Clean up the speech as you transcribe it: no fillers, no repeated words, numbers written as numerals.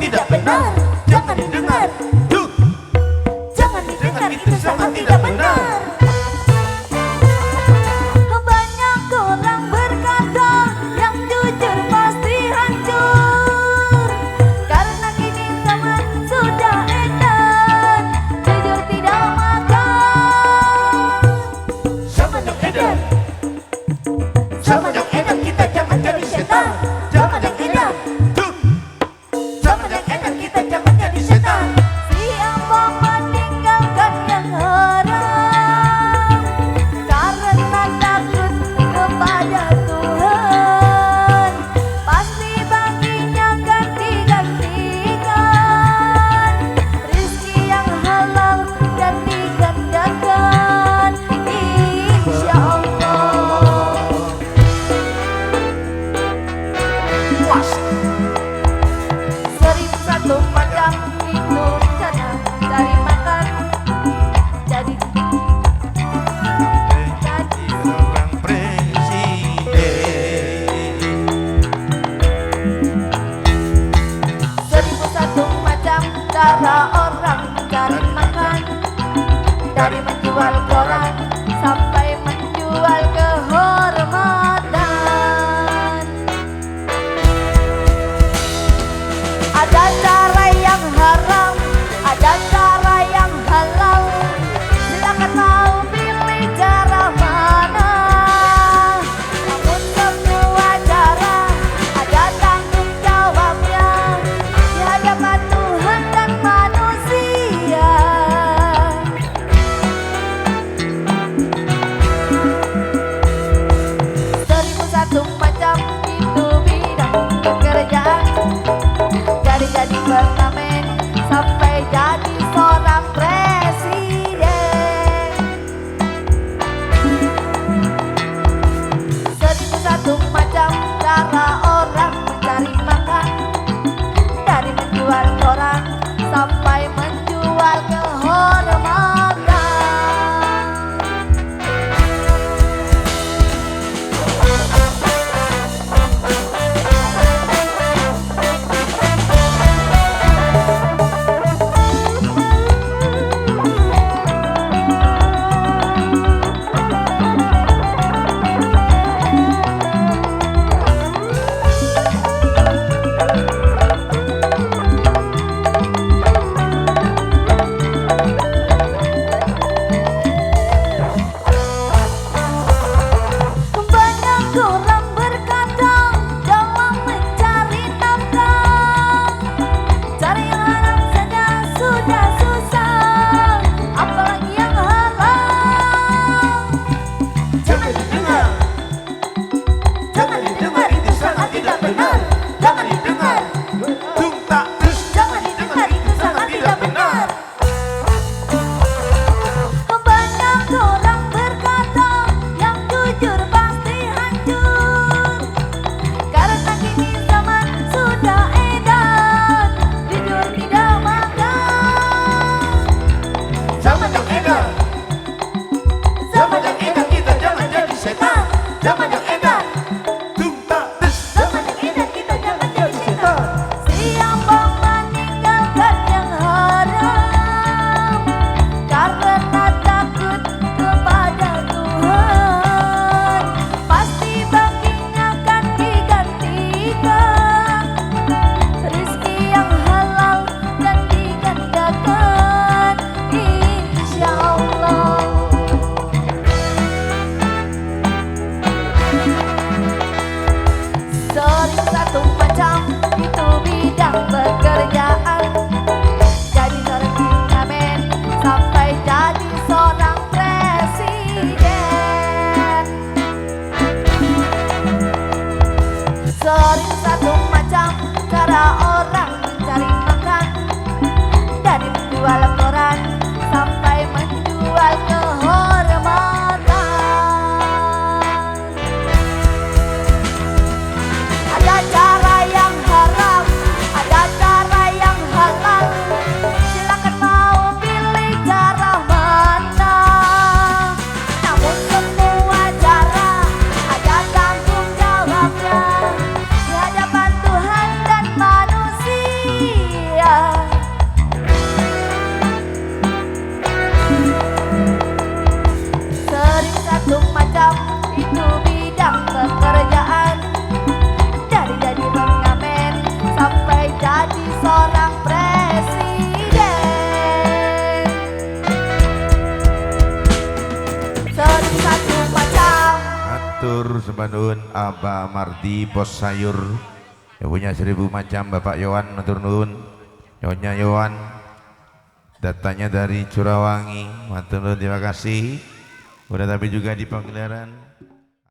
tidak benar. Jangan didengar. Jangan didengar, itu sangat tidak benar. Banyak orang berkata yang jujur pasti hancur. Karena kini zaman sudah edan, jujur tidak makan. Zaman yang edan, zaman yang edan, kita jangan jadi setan. Zaman yang edan, zaman yang edan, kita jangan jadi setan. Siapa meninggalkan yang haram karena takut kepada Tuhan, pasti baginya akan digantikan rezeki yang halal dan digandakan, insya Allah. Puas. 1001 macam itu cara cari makan, jadi Seorang presiden. 1001 macam cara orang cari makan, dari menjual koran sampai menjual kehormatan. Ada cara yang haram, ada cara yang halal. Silakan mau pilih cara mana. Namun semua cara ada tanggung jawabnya di hadapan Tuhan dan manusia. 1001 macam itu bidang pekerjaan, dari jadi seorang presiden. Satu macam. Atur sebandun Aba Mardi Bos Sayur. Ya punya 1000 macam Bapak Yohan matur nuwun. Nyonya Yohan. Datanya dari Curawangi. Matur nuwun terima kasih. Udah tapi juga di Pangandaran.